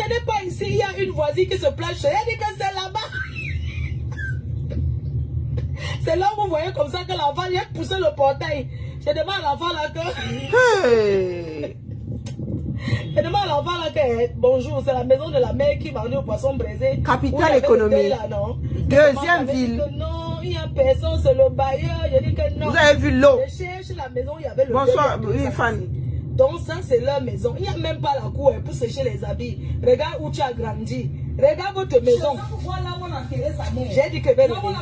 ce n'est pas ici, il y a une voisine qui se plaint. Elle dit que c'est là-bas. C'est là où vous voyez comme ça que l'enfant vient pousser le portail. Je demande à l'enfant là que... Hey. Je demande à l'enfant là que... Bonjour, c'est la maison de la mère qui vendait au poisson braisé. Capitale économique. Deuxième ville. Non, il n'y a personne, c'est le bailleur. Je dis que non. Vous avez vu l'eau? Je cherche la maison, il y avait le... Bonsoir, oui, Fanny. Donc ça, c'est leur maison. Il n'y a même pas la cour pour sécher les habits. Regarde où tu as grandi. Regarde votre maison. J'ai dit que je vais revenir.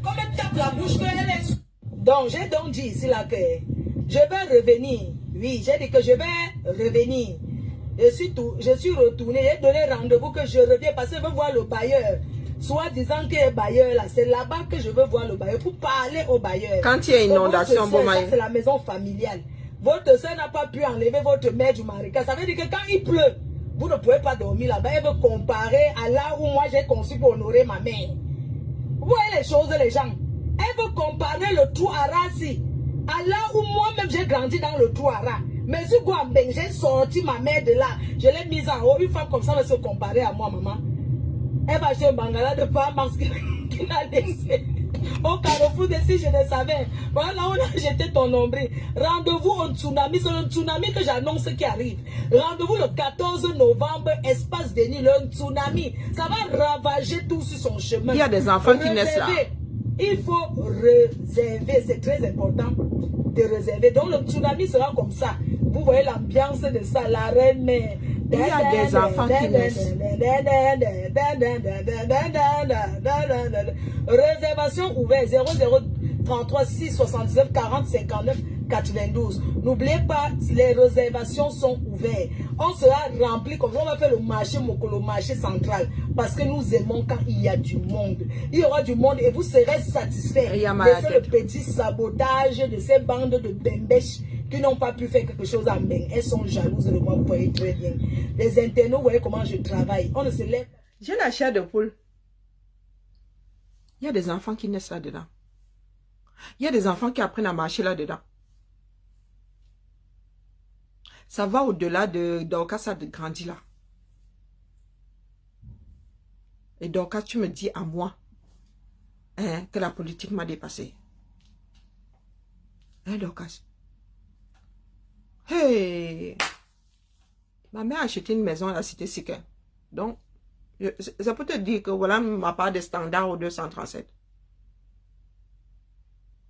Comme elle tape la bouche, donc, j'ai donc dit ici là que je vais revenir. Oui, j'ai dit que je vais revenir. Je suis retourné. J'ai donné rendez-vous que je reviens parce que je veux voir le bailleur. Soit disant qu'il est bailleur là. C'est là-bas que je veux voir le bailleur pour parler au bailleur. Quand il y a inondation, c'est la maison familiale. Votre soeur n'a pas pu enlever votre mère du marécage. Ça veut dire que quand il pleut, vous ne pouvez pas dormir là-bas. Elle veut comparer à là où moi j'ai conçu pour honorer ma mère. Vous voyez les choses, les gens. Elle veut comparer le trou à Rassi à là où moi-même j'ai grandi dans le trou à rat. Mais si Guambeng, j'ai sorti ma mère de là, je l'ai mise en haut. Une femme comme ça va se comparer à moi, maman. Elle va acheter un bangala de femmes parce qu'il a laissé. Au carrefour de si je le savais. Voilà, on a jeté ton nombril. Rendez-vous au tsunami. C'est le tsunami que j'annonce qui arrive. Rendez-vous le 14 novembre, espace Denis, le tsunami. Ça va ravager tout sur son chemin. Il y a des enfants qui naissent là. Il faut réserver. C'est très important de réserver. Donc le tsunami sera comme ça. Vous voyez l'ambiance de ça. La reine mère. Il y a des enfants qui naissent. Réservation ouverte 0033 679 40 59 92. N'oubliez pas, les réservations sont ouvertes. On sera rempli comme on va faire le marché Mokolo, marché central. Parce que nous aimons quand il y a du monde. Il y aura du monde et vous serez satisfaits de ce petit sabotage de ces bandes de bembèches qui n'ont pas pu faire quelque chose à Mbeng. Elles sont jalouses de moi, vous voyez très bien. Les internautes, vous voyez comment je travaille. On ne se lève. J'ai la chair de poule. Il y a des enfants qui naissent là-dedans. Il y a des enfants qui apprennent à marcher là-dedans. Ça va au-delà de Dorcas a grandi là. Et Dorcas, tu me dis à moi hein, que la politique m'a dépassé. Hein, Dorcas? Hey! Ma mère a acheté une maison à la cité Siquet. Donc, ça peut te dire que voilà ma part de standard au 237.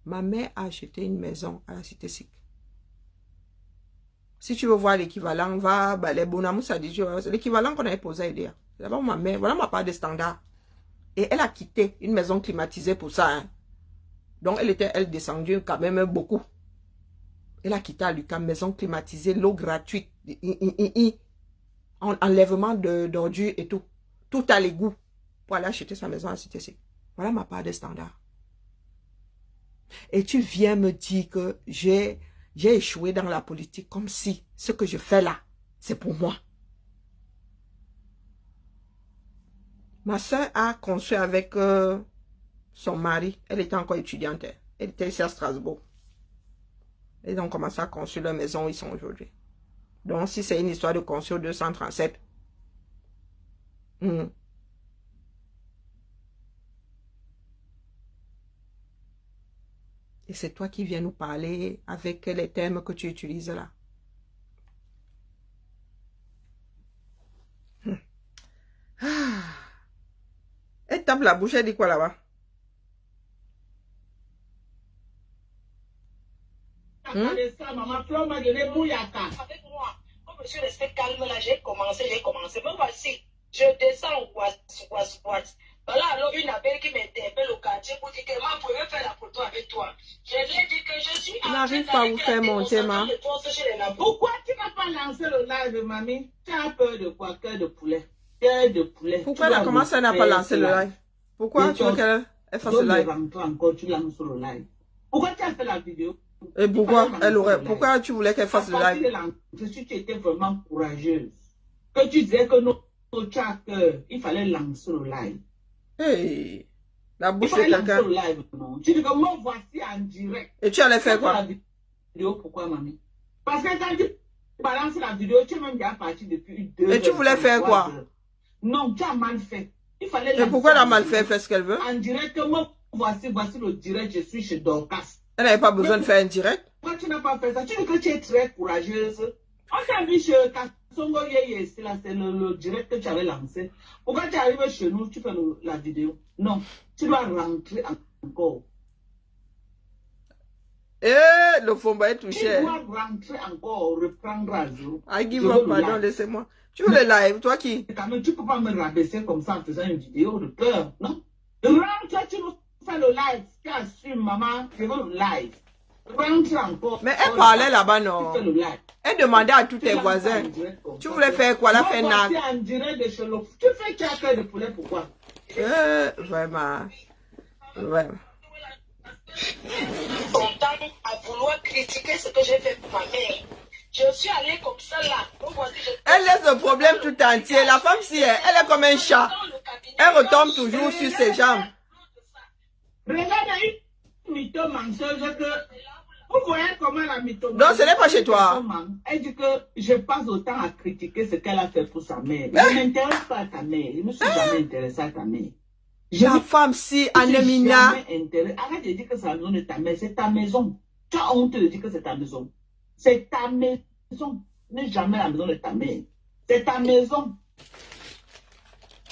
Ma mère a acheté une maison à la cité Siquet. Si tu veux voir l'équivalent, va, bah, les Bonamous a dit, c'est l'équivalent qu'on avait posé à aider. D'abord ma mère, voilà ma part de standard. Et elle a quitté une maison climatisée pour ça. Hein. Donc elle descendue quand même beaucoup. Elle a quitté à Lucas, maison climatisée, l'eau gratuite, enlèvement d'ordures et tout. Tout à l'égout pour aller acheter sa maison à Cité-Ci. Voilà ma part de standard. Et tu viens me dire que j'ai échoué dans la politique comme si ce que je fais là, c'est pour moi. Ma soeur a conçu avec son mari. Elle était encore étudiante. Elle était ici à Strasbourg. Ils ont commencé à construire leur maison où ils sont aujourd'hui. Donc, si c'est une histoire de construire 237, et c'est toi qui viens nous parler avec les termes que tu utilises là. Elle tape la bouche, elle dit quoi là-bas? Maman Flo m'a donné bouillaka. Avec moi, comme je suis resté calme là, j'ai commencé. Mais voici, je descends au Ouest. Voilà, alors une abeille qui m'interpelle au quartier pour dire que moi, je pouvais faire la photo avec toi. Je lui ai dit que je suis en n'arrive pas à vous faire monter, ma. Pourquoi tu n'as pas lancé le live, mamie? Tu as peur de quoi? Cœur de poulet. Cœur de poulet. Pourquoi elle a commencé à n'a pas lancé le live? Pourquoi tu veux qu'elle fasse le live? Encore, tu lances le live. Pourquoi tu as fait la vidéo? Et pourquoi tu voulais qu'elle fasse le live? Si tu étais vraiment courageuse, que tu disais que notre chat, il fallait lancer le live. Hey, la bouche de quelqu'un. Tu dis que moi voici en direct. Et tu allais faire quoi? La vidéo, pourquoi, mamie? Parce que quand tu balance la vidéo, tu es même déjà parti depuis 2 heures. Et tu voulais faire quoi? Non, tu as mal fait. Il fallait. Et pourquoi elle a mal fait? Elle fait ce qu'elle veut. En direct, moi, voici le direct, je suis chez Dorcas. Elle n'avait pas besoin de faire un direct. Pourquoi tu n'as pas fait ça? Tu dis que tu es très courageuse. On t'a vu chez Kassongo Yeye, c'est le direct que tu avais lancé. Pourquoi tu arrives chez nous, tu fais la vidéo? Non, tu dois rentrer encore. Le Fomba est touché. Tu dois rentrer encore, reprendre à jour. I give up, pardon, laissez-moi. Tu veux le live, toi qui? Quand même, tu ne peux pas me rabaisser comme ça en faisant une vidéo de peur, non? Rentre, tu nous fais le live. Tu assumes, maman, je veux le live. Rentre encore. Mais elle parlait là-bas, non? Tu fais le live. Elle demandait à tous tes voisins. Tu voulais faire quoi? La faire nague. En direct de chez l'autre. Tu fais cœur de poulet, pourquoi? Vraiment. Vraiment. Content à vouloir critiquer ce que j'ai fait pour ma mère. Je suis allée comme ça là. Elle laisse le problème tout entier. La femme, si elle est comme un chat. Elle retombe toujours sur ses jambes. Regarde une mytho menteuse que... Vous voyez comment la mytho... Non, ce n'est pas chez toi. Elle dit que je passe autant à critiquer ce qu'elle a fait pour sa mère. Je ne m'intéresse pas à ta mère. Je ne me suis jamais intéressée à ta mère. La femme, si, Anemina. Arrête de dire que c'est la maison de ta mère. C'est ta maison. Tu as honte de dire que c'est ta maison. C'est ta maison. N'est jamais la maison de ta mère. C'est ta maison.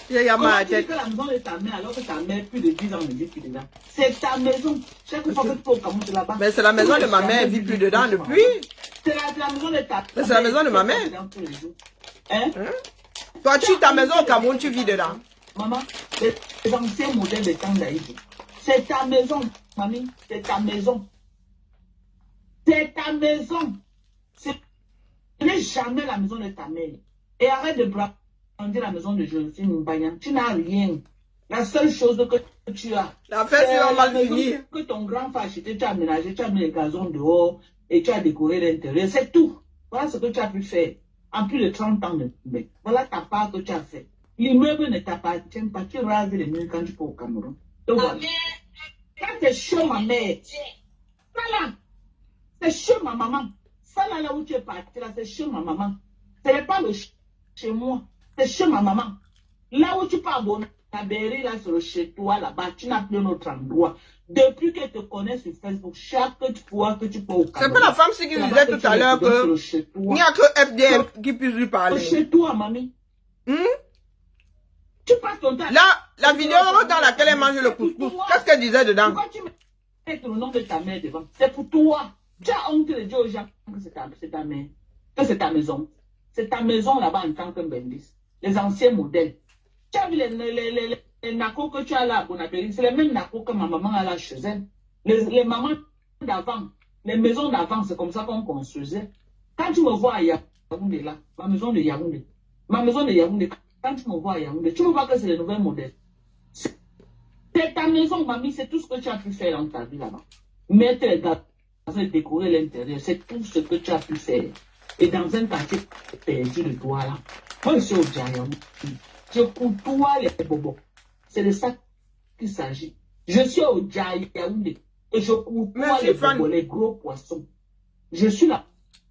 Comment tu dis que la maison de ta mère alors que ta mère plus de 10 ans ne vit plus dedans? C'est ta maison. Chaque fois que tu peux au Cameroun, c'est là-bas. Mais c'est la maison de ma mère, elle vit plus dedans depuis. C'est la maison de ta mère. Mais c'est la maison de ma mère. Hein? Toi, ta maison au Cameroun, tu vis dedans. Maman, les anciens modèles de temps d'Aïdou. C'est ta maison, mamie. C'est ta maison. C'est ta maison. Ce n'est jamais la maison de ta mère. Et arrête de brandir la maison de Joséphine Mbagnan. Tu n'as rien. La seule chose que tu as, la fête c'est mal fini. Que ton grand frère acheté, tu as aménagé, tu as mis les gazons dehors et tu as décoré l'intérieur. C'est tout. Voilà ce que tu as pu faire en plus de 30 ans de mec. Voilà ta part que tu as fait. L'immeuble ne t'appartient pas. Tu rases les murs quand tu peux au Cameroun. Donc voilà. Quand c'est chaud, ma mère. Ça là, c'est chaud, ma maman. Ça là où tu es parti, là, c'est chaud, ma maman. Ce n'est pas le chez moi. C'est chez ma maman. Là où tu pars à Berry, là, sur le chez toi, là-bas, tu n'as plus un autre endroit. Depuis que je te connais sur Facebook, chaque fois que tu peux au Cameroun. C'est pas la femme qui disait tout à l'heure que il n'y a que FDM qui puisse lui parler. Chez toi, mamie. Tu passes ton temps. Là, la vidéo dans laquelle elle mange le couscous, qu'est-ce qu'elle disait dedans? Pourquoi tu mets le nom de ta mère devant? C'est pour toi. Tu as honte de dire aux gens que c'est ta mère, que c'est ta maison. C'est ta maison là-bas en tant que Bendis. Les anciens modèles. Tu as vu les nacos que tu as là à Bonabéry, c'est les mêmes nacos que ma maman a là chez elle. Les mamans d'avant, les maisons d'avant, c'est comme ça qu'on construisait. Quand tu me vois à Yaoundé là, ma maison de Yaoundé, quand tu me vois à Yaoundé, tu me vois que c'est le nouvel modèle. C'est ta maison, mamie, c'est tout ce que tu as pu faire dans ta vie là-bas. Mettre les gazons et décorer l'intérieur, c'est tout ce que tu as pu faire. Et dans un quartier perdu de toi là, moi je suis au Djaïam, je côtoie les bobos. C'est de ça qu'il s'agit. Je suis au Djaïam et je côtoie les bobos, les gros poissons. Je suis la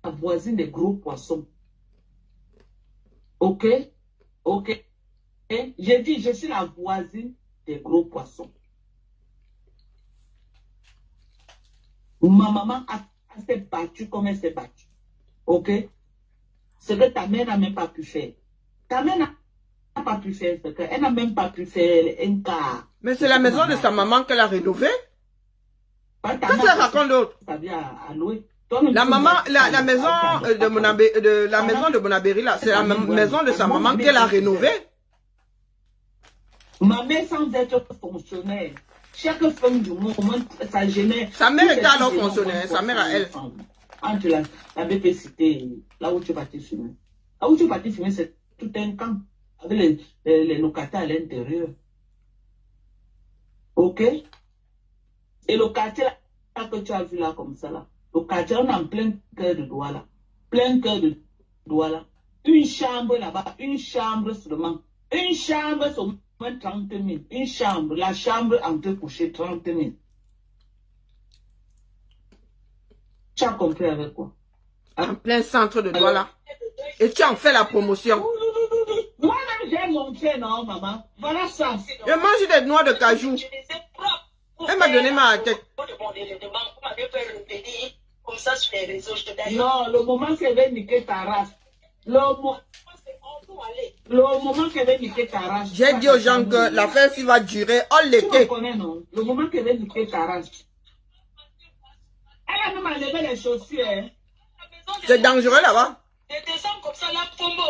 voisine des gros poissons. Ok? Ok? J'ai dit, je suis la voisine des gros poissons. Ma maman s'est battue comme elle s'est battue. Ok? Ce que ta mère n'a même pas pu faire. Ta mère n'a pas pu faire ce qu'elle n'a même pas pu faire un quart. Mais c'est la maison de sa maman qu'elle a rénovée. Qu'est-ce qu'elle raconte d'autre? La maman, la maison de Bonabéry là, c'est la maison de sa maman qu'elle a rénovée. Ma mère sans être fonctionnaire. Chaque femme du monde, ça gênait. Sa mère était alors fonctionnaire, sa mère à elle. Entre la BPCT, là où tu es parti fumer. Là où tu es parti fumer, c'est tout un camp, avec les locataires à l'intérieur. Ok? Et le quartier là que tu as vu là, comme ça là, le quartier, on est en plein cœur de Douala. Plein cœur de Douala. Une chambre là-bas, une chambre seulement. Une chambre seulement 30 000. Une chambre, la chambre entre coucher 30 000. Tu as compris avec quoi? En plein centre de Douala. Et tu en fais la promotion. Moi-même, j'ai montré, non, maman. Voilà ça. Je mange des noix de cajou. Elle m'a donné ma tête. Non, le moment qu'elle veut niquer ta race. Le moment qu'elle veut niquer ta race. J'ai dit aux gens que l'affaire s'il va durer, on Tu me l'été. connais, non? Le moment qu'elle veut niquer ta race. Elle a même enlevé les chaussures. Hein. C'est dangereux là-bas. Je descends comme ça, là, Pombo.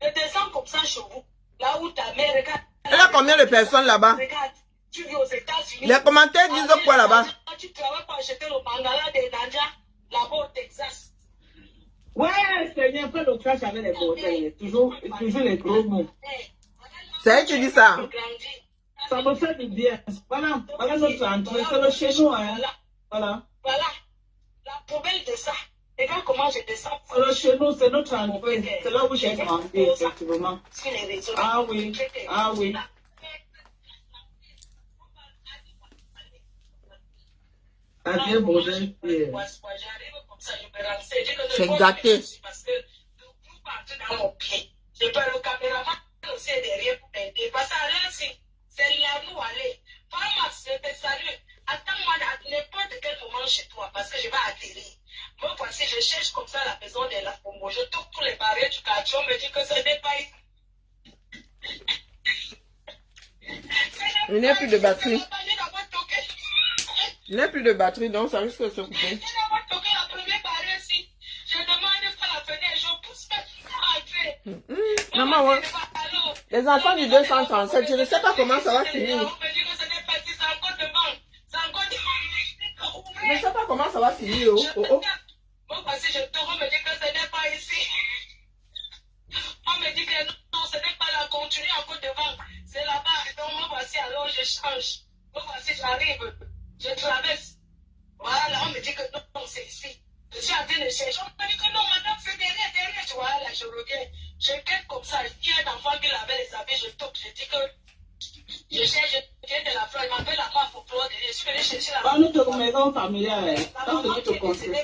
Je descends comme ça chez vous. Là où ta mère, regarde. Elle a combien de personnes là-bas? Regarde, tu vis aux États-Unis. Les commentaires disent quoi là-bas? Tu travailles pour acheter le mangala de Nadia, là-bas au Texas. Ouais, c'est bien fait le crash avec les bordels. Toujours les gros mots. C'est elle qui dit ça. Ça me fait du bien. Voilà, voilà notre entrée. C'est le chez nous, hein. Voilà. Voilà, la poubelle de ça. Regarde comment je descends. C'est le chez nous, c'est notre entrée. C'est là où j'ai grandi, effectivement. Sur les réseaux. Ah oui, ah oui. Ah bien, bordel. C'est gâté. Parce que tout partout dans mon pied. Je peux le caméraman aussi derrière pour m'aider. Parce que là, c'est là où aller. Max, je te salue. Attends-moi à n'importe quel moment chez toi parce que je vais atterrir. Moi, voici, je cherche comme ça la maison de la Pombo. Je tourne tous les barrières du quartier. On me dit que ce n'est pas ici. Il n'y a plus de batterie. Il n'y a plus de batterie, donc ça risque de se couper. Maman, ouais. Les enfants du 237, je ne sais pas comment ça va finir. Je ne sais pas comment ça va finir. Oh. Moi, voici, je te me dis que ce n'est pas ici. On me dit que non, ce n'est pas là, continue en côte devant. C'est là-bas. Donc, moi, voici, alors je change. Moi, voici, j'arrive. Je traverse. Voilà, on me dit que non, c'est ici. Je suis en train de chercher. On me dit que non, madame, c'est derrière. Tu vois, là, je reviens. Je quitte comme ça. Il y a un enfant qui lavait les habits. Je toque. Je dis que je cherche. Je viens de la fleur. Il m'appelle la part pour Claude. Je suis allé chercher la Dans notre maison familiale, dans ce qui te concerne.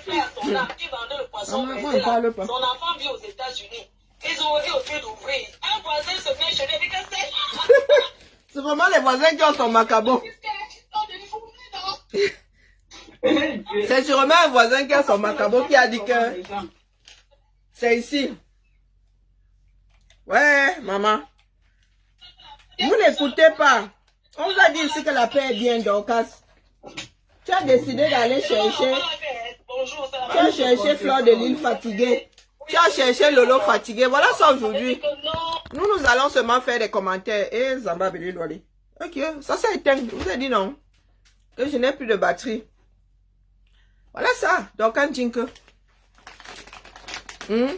son âme qui vendait le poisson. Maman, on ne parle pas. Son enfant vit aux États-Unis. Ils ont été au lieu d'ouvrir. Un voisin se met chez lui. C'est vraiment les voisins qui ont son macabo. C'est sûrement un voisin qui a son macabo qui a dit que c'est ici. Ouais, maman. Vous n'écoutez pas. On vous a dit ici que la paix est bien, Dorcas. Tu as décidé d'aller chercher. Tu as cherché Fleur de Lille fatiguée. Tu as cherché Lolo fatigué. Voilà ça aujourd'hui. Nous allons seulement faire des commentaires. Et Zamba Belilwali. Ok, ça s'est éteint. Je vous ai dit non. Que je n'ai plus de batterie. Voilà ça. Donc, quand Jinke. Je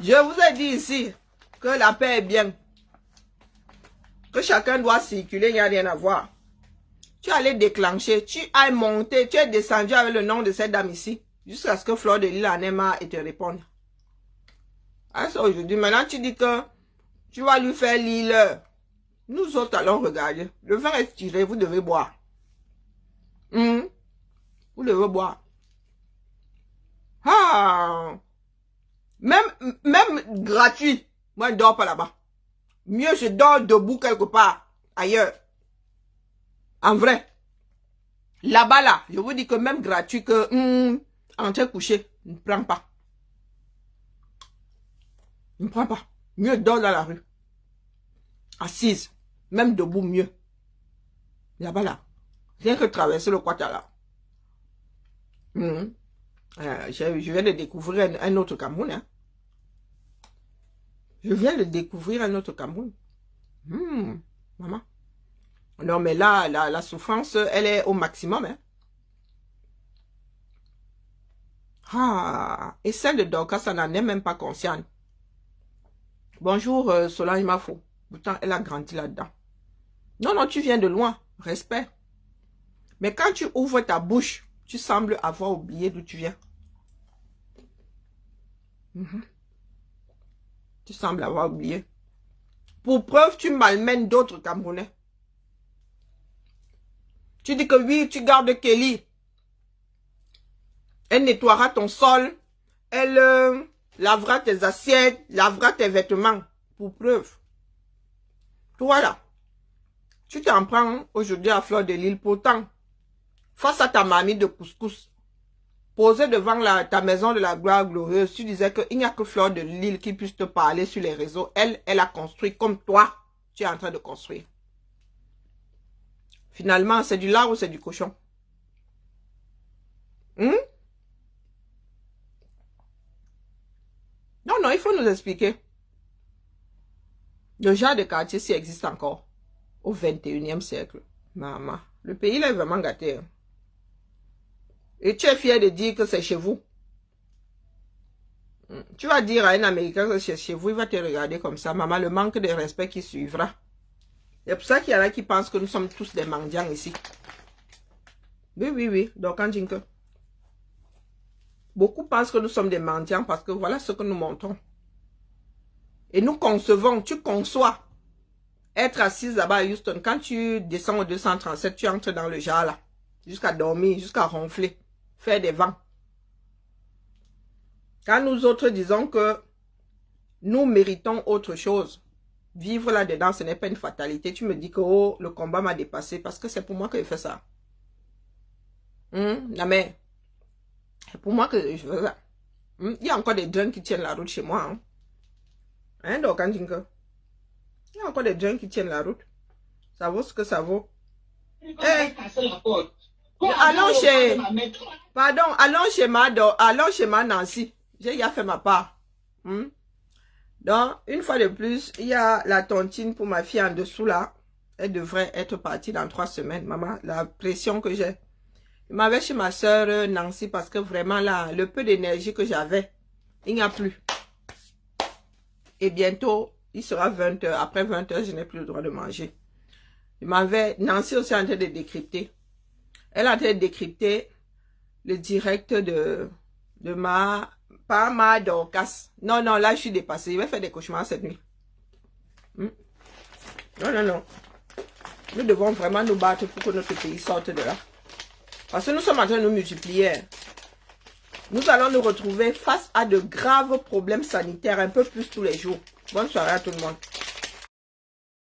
vous ai dit ici que la paix est bien. Que chacun doit circuler, il n'y a rien à voir. Tu allais déclencher, tu as monté, tu es descendu avec le nom de cette dame ici. Jusqu'à ce que Fleur de Lille en ait marre et te réponde. Ah, ça aujourd'hui, maintenant tu dis que tu vas lui faire l'île. Nous autres allons regarder. Le vin est tiré, vous devez boire. Vous devez boire. Ah! Même gratuit. Moi, je ne dors pas là-bas. Mieux, je dors debout quelque part, ailleurs. En vrai. Là-bas, là, je vous dis que même gratuit, que en train de coucher, ne prends pas. Ne prends pas. Mieux, dors dans la rue. Assise. Même debout, mieux. Là-bas, là. Rien que traverser le Quata, là. Je viens de découvrir un autre Cameroun, hein. Je viens de découvrir un autre Cameroun. Maman. Non, mais là, la souffrance, elle est au maximum. Hein. Ah, et celle de Dorcas, ça n'en est même pas consciente. Bonjour, Solange Mafo. Pourtant, elle a grandi là-dedans. Non, non, tu viens de loin. Respect. Mais quand tu ouvres ta bouche, tu sembles avoir oublié d'où tu viens. Tu sembles avoir oublié. Pour preuve, tu malmènes d'autres Camerounais. Tu dis que oui, tu gardes Kelly. Elle nettoiera ton sol. elle lavera tes assiettes, lavera tes vêtements. Pour preuve. Toi là, tu t'en prends aujourd'hui à Fleur de Lys. Pourtant, face à ta mamie de couscous, posée devant ta maison de la gloire glorieuse, tu disais qu'il n'y a que Fleur de Lys qui puisse te parler sur les réseaux. Elle a construit comme toi, tu es en train de construire. Finalement, c'est du lard ou c'est du cochon? Non, il faut nous expliquer. Le genre de quartier, s'il existe encore au 21e siècle. Maman, le pays là est vraiment gâté. Hein. Et tu es fier de dire que c'est chez vous. Tu vas dire à un Américain que c'est chez vous, il va te regarder comme ça. Maman, le manque de respect qui suivra. C'est pour ça qu'il y en a qui pensent que nous sommes tous des mendiants ici. Oui. Donc, en disant que beaucoup pensent que nous sommes des mendiants parce que voilà ce que nous montrons. Et nous concevons, tu conçois être assise là-bas à Houston. Quand tu descends au 237, tu entres dans le jar là. Jusqu'à dormir, jusqu'à ronfler, faire des vents. Quand nous autres disons que nous méritons autre chose, vivre là-dedans, ce n'est pas une fatalité. Tu me dis que oh, le combat m'a dépassé parce que c'est pour moi que je fais ça. Non mais, c'est pour moi que je fais ça. Il y a encore des jeunes qui tiennent la route chez moi. Donc, quand il y a encore des jeunes qui tiennent la route. Ça vaut ce que ça vaut. Allons chez... Pardon, allons chez ma Nancy. J'ai déjà fait ma part. Donc, une fois de plus, il y a la tontine pour ma fille en dessous là. Elle devrait être partie dans 3 semaines. Maman, la pression que j'ai. Je m'avais chez ma soeur Nancy parce que vraiment là, le peu d'énergie que j'avais, il n'y a plus. Et bientôt, il sera 20 h. Après 20 h, je n'ai plus le droit de manger. Nancy aussi en train de décrypter. Elle est en train de décrypter le direct de pas ma Dorcas. Non, là, je suis dépassée. Je vais faire des cauchemars cette nuit. Non. Nous devons vraiment nous battre pour que notre pays sorte de là. Parce que nous sommes en train de nous multiplier. Nous allons nous retrouver face à de graves problèmes sanitaires un peu plus tous les jours. Bonne soirée à tout le monde.